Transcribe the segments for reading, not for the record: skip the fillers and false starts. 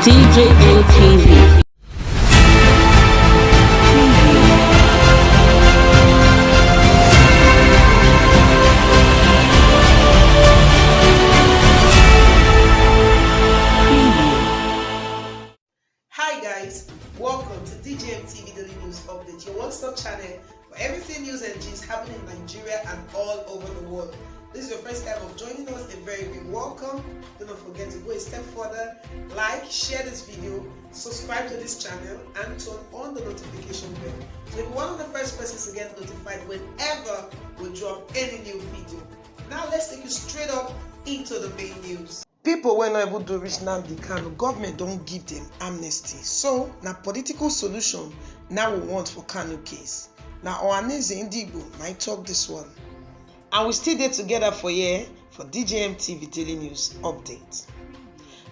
DJMTV. Hi guys, welcome to DJMTV Daily News Update, your one-stop channel for everything news and gist happening in Nigeria and all over the world. This is your first time of joining us, a very big welcome. Do not forget to go a step further, like, share this video, subscribe to this channel and turn on the notification bell so you'll be one of the first persons to get notified whenever we drop any new video. Now let's take you straight up into the main news. People were not able to reach NNAMDI Kanu. Government don't give them amnesty. So, now political solution now we want for Kanu case. Now, Ohanaeze Indigo might talk this one. And we still there together for here for DJMTV Daily News Update.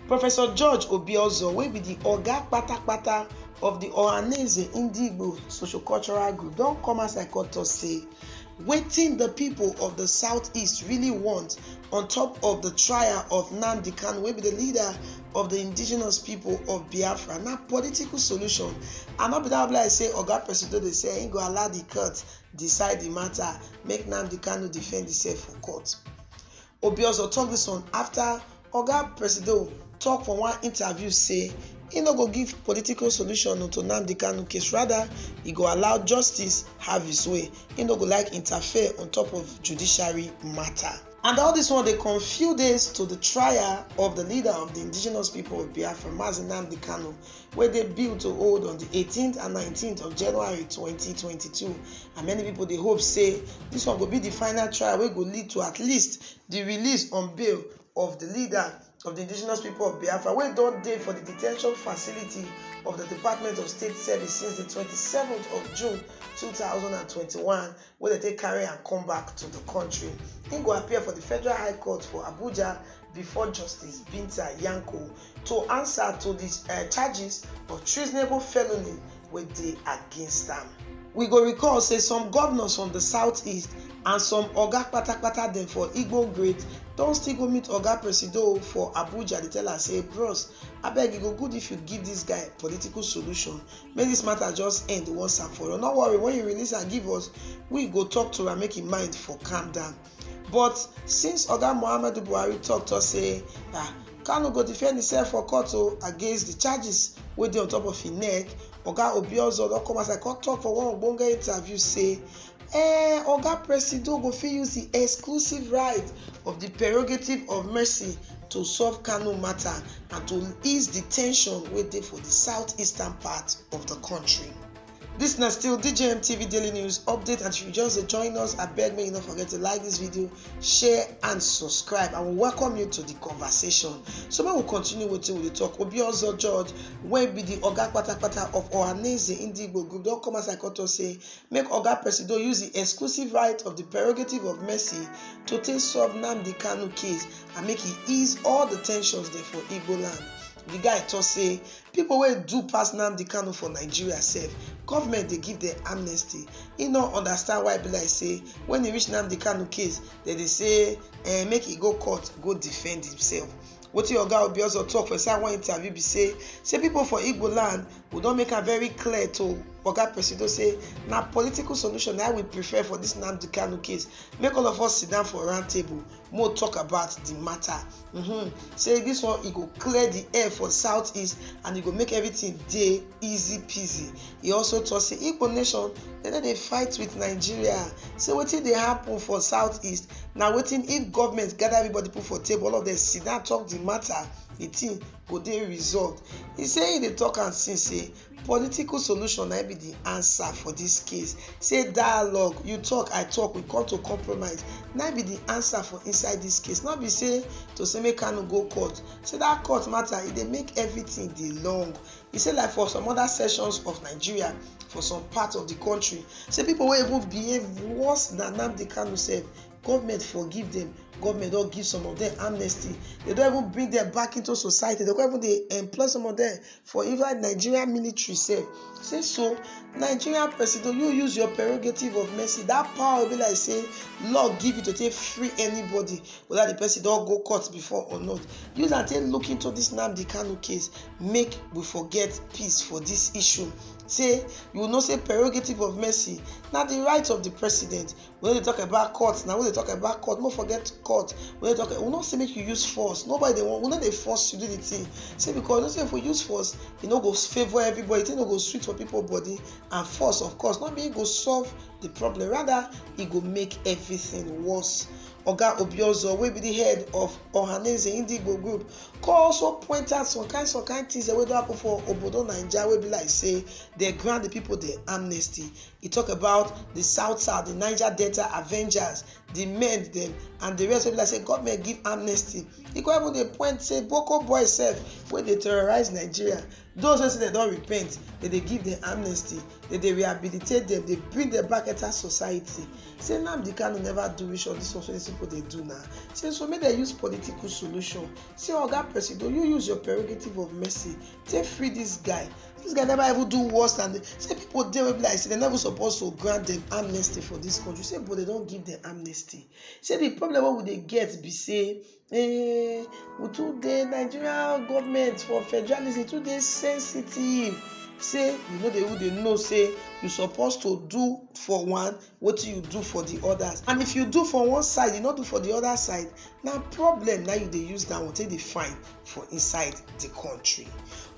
Professor George Obiozo will be the Oga Patapata of the Ohanaeze Indigo Socio-Cultural Group. Don't come as I got to say, waiting the people of the Southeast really want on top of the trial of NNAMDI Kanu, will be the leader of the indigenous people of Biafra. Now, political solution. And not be that like say, Oga President, they say, ain't go allow the court decide the matter, make NNAMDI Kanu defend himself for court. Obiozo talk this one after Oga President talk for one interview, say, he no go give political solution to NNAMDI Kanu case. Rather, he go allow justice have his way. He no go like interfere on top of judiciary matter. And all this one, they come few days to the trial of the leader of the indigenous people of Biafra, NNAMDI Kanu, where they built to hold on the 18th and 19th of January 2022. And many people, they hope, say, this one will be the final trial, which will lead to at least the release on bail of the leader of the indigenous people of Biafra, where don't dey for the detention facility of the Department of State Service since the 27th of June 2021, where they take carry and come back to the country. He go appear for the Federal High Court for Abuja before Justice Binta Yanko to answer to the charges of treasonable felony with the against them. We go recall say some governors from the southeast and some Oga Patapata dem for Igbo grade don still go meet Oga Presido for Abuja. They tell us, say, bros, abeg, e go good if you give this guy political solution. Make this matter just end once and for all. No worry, when you release and give us, we go talk to am, make him mind for calm down. But since Oga Muhammadu Buhari talk to us, say, Kanu go defend himself for court against the charges wey dey on top of his neck, Oga Obiozo don come as I come talk for one ogbonge interview, say, Oga Presido go fit use the exclusive right of the prerogative of mercy to solve Kanu matter and to ease the tension wey dey for the southeastern part of the country. This na still DJMTV Daily News Update, and if you just join us, I beg me you not forget to like this video, share and subscribe, and we welcome you to the conversation. So we will continue with the talk. Obiozo George wey be the Oga Patapata of Ohanaeze Indigo Group don come as I got to say, make Oga Presido use the exclusive right of the prerogative of mercy to take solve NNAMDI Kanu case and make it ease all the tensions there for Igbo land. The guy talk say people wey do pass NNAMDI Kanu for Nigeria sef, government dey give them amnesty. He no understand why be like say when he reach NNAMDI Kanu case, they say make he go court go defend himself. Wetin Oga Obiozo talk for inside one interview be say people for Igbo land we don make am very clear to Oga Presido say na political solution na we prefer for this NNAMDI Kanu case. Make all of us sit down for round table, more talk about the matter. Say this one e go clear the air for southeast and e go make everything dey easy peasy. He also talk say Igbo nation dey fight with Nigeria. Say wetin dey happen for southeast na wetin if government gather everybody put for table, all of them sit down talk the matter, the thing go dey resolved. He say he dey talk and since say political solution na be the answer for this case. Say dialogue, you talk, I talk, we come to compromise, na be the answer for inside this case. Not be say to say make Kanu go court. Say that court matter, e dey make everything dey long. He say like for some other sections of Nigeria, for some part of the country, say people wey even behave worse than NNAMDI Kanu sef government forgive them. Government don't give some of them amnesty. They don't even bring them back into society. They don't even employ some of them for even Nigerian military say so. Nigerian president, you use your prerogative of mercy. That power will be like say law give you to take free anybody, whether the person don't go court before or not. Use and take look into this NNAMDI Kanu case. Make we forget peace for this issue. Say you will not say prerogative of mercy. Now the right of the president. When they talk about court, now when they talk about court, don't forget court. When they talk, we not say make you use force. Nobody they want. We not they force you to do the thing. Say because don't say if we use force, it no go favor everybody. It no go sweet for people body, and force of course not being go solve the problem. Rather, it go make everything worse. Oga Obiozo, wey be the head of Ohanaeze NNAMDI group, could also point out some kind things that wey don happen for Obodo Naija, wey be like say they grant the people the amnesty. He talk about the South, the Niger Delta Avengers, the men them, and the rest of it like say government give amnesty. He could even dey point say Boko boys sef wey dey terrorize Nigeria. Those who say they don't repent, they give them amnesty, they rehabilitate them, they bring them back into society. Say NNAMDI Kanu never do wish on this one, so these people they do now. Say so make they use political solution. Say Oga President, you use your prerogative of mercy. Take free this guy. This guy never even do worse than say people they will be like say they never supposed to grant them amnesty for this country. Say but they don't give them amnesty. Say the problem what would they get be say today Nigerian government for federalism today sensitive. Say they know say you supposed to do for one what you do for the others, and if you do for one side you not do for the other side, now problem now you they use that one take the fine for inside the country.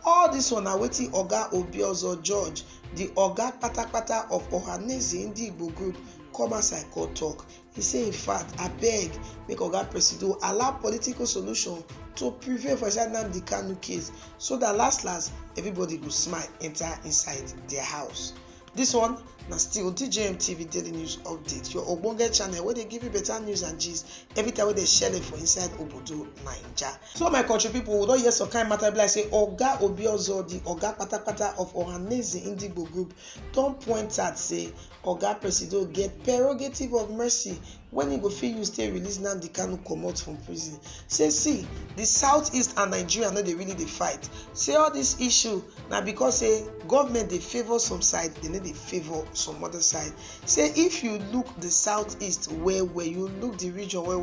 All this one are waiting Oga Obiozo George, the Oga Patapata of Ohanaeze NNAMDI group, come outside go talk. He say in fact I beg make Oga Presido allow political solution to prevail for inside NNAMDI Kanu case, so that last everybody go smile enter inside their house. This one na still DJMTV Daily News Update, your ogbonge channel where they give you better news and gist every time when they share it for inside Obodo Naija. So my country people, we don't hear some kind matter like say Oga Obiozo, the Oga Patapata of Ohanaeze NNAMDI group, don't point at say Oga Presido get prerogative of mercy when he go fit use stay release NNAMDI Kanu comot from prison. Say see, the southeast and Nigeria no dey really dey fight. Say all this issue na because say government dey favour some side, they no dey favour some other side. Say if you look the southeast where you look the region where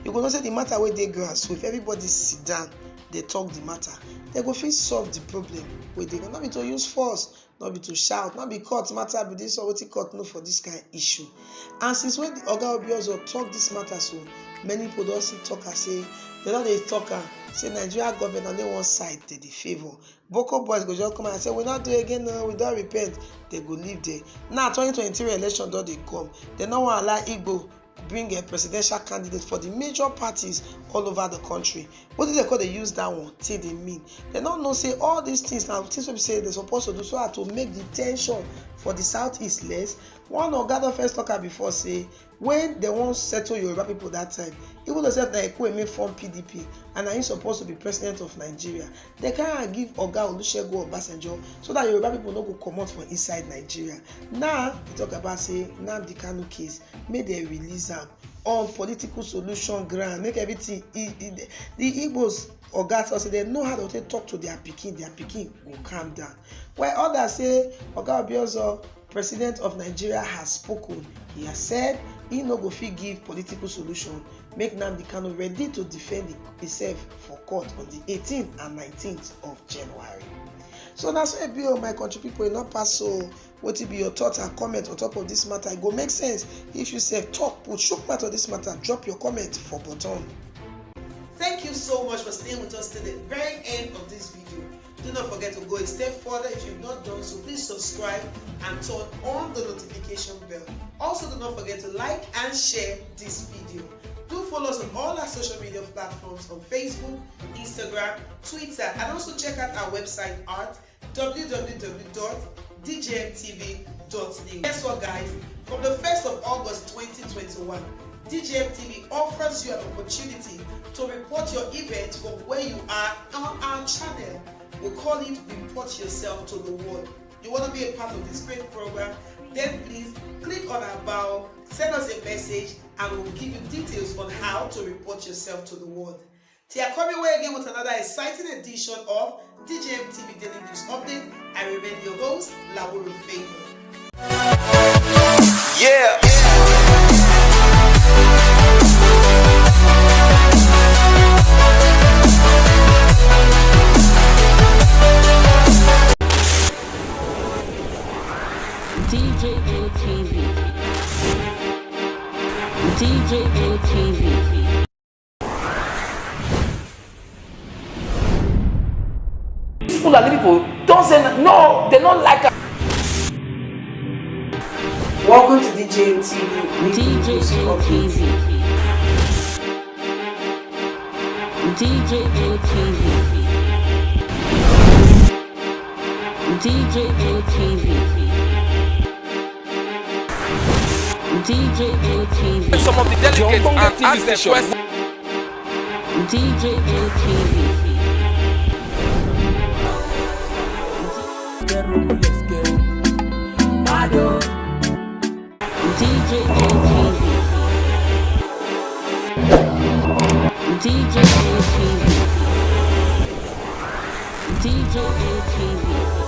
you go know say the matter wey dey ground. So if everybody sit down, they talk the matter, they go fit solve the problem wey dey. Not be to use force, not be to shout, not be court matter be this or wetin court know for this kind of issue. And since when the Oga Obiozo talk this matter, so many people don see talk and say they don dey talk am say Nigeria government on the one side they dey favour. Boko boys go just come and say we not do again, no, we don't repent. They go leave there. Now 2023 election don dey come. They no wan allow Igbo bring a presidential candidate for the major parties all over the country. What do they call they use that one till they mean? They don't know say all these things now things we say they're supposed to do so as to make the tension for the southeast less. One Oga don first talker before say when they won't settle Yoruba people that time, even though that Ekweme form PDP and he's supposed to be president of Nigeria, they can't give Oga Olusegun Obasanjo so that Yoruba people don't go come out from inside Nigeria. Now they talk about say NNAMDI Kanu case, may they release them on political solution ground, make everything the Igbos Oga say they know how to talk to their pikin will calm down. While others say Oga Obiozo, President of Nigeria, has spoken. He has said he no go fit give political solution, make NNAMDI Kanu ready to defend himself for court on the 18th and 19th of January. So that's why be my country people, not pass. So what will be your thoughts and comment on top of this matter? It go make sense if you say talk, put shook part of this matter, drop your comment for button. Thank you so much for staying with us till the very end of this video. Do not forget to go a step further if you've not done so. Please subscribe and turn on the notification bell. Also, do not forget to like and share this video. Do follow us on all our social media platforms on Facebook, Instagram, Twitter, and also check out our website at www.djmtv.news. Guess what, guys? From the 1st of August 2021, DJMTV offers you an opportunity to report your event from where you are on our channel. We call it Report Yourself to the World. You want to be a part of this great program? then please click on our bio, send us a message, and we'll give you details on how to report yourself to the world. Till I come your way again with another exciting edition of DJMTV Daily News Update, I remain your host, Lawuru Favor. Yeah. DJMTV. DJMTV. Fulani people don't say no, they don't like us. Welcome to DJMTV. DJMTV. DJMTV. DJMTV. DJMTV. Some of the delegates and ask the question. DJMTV. DJMTV. DJMTV. DJMTV.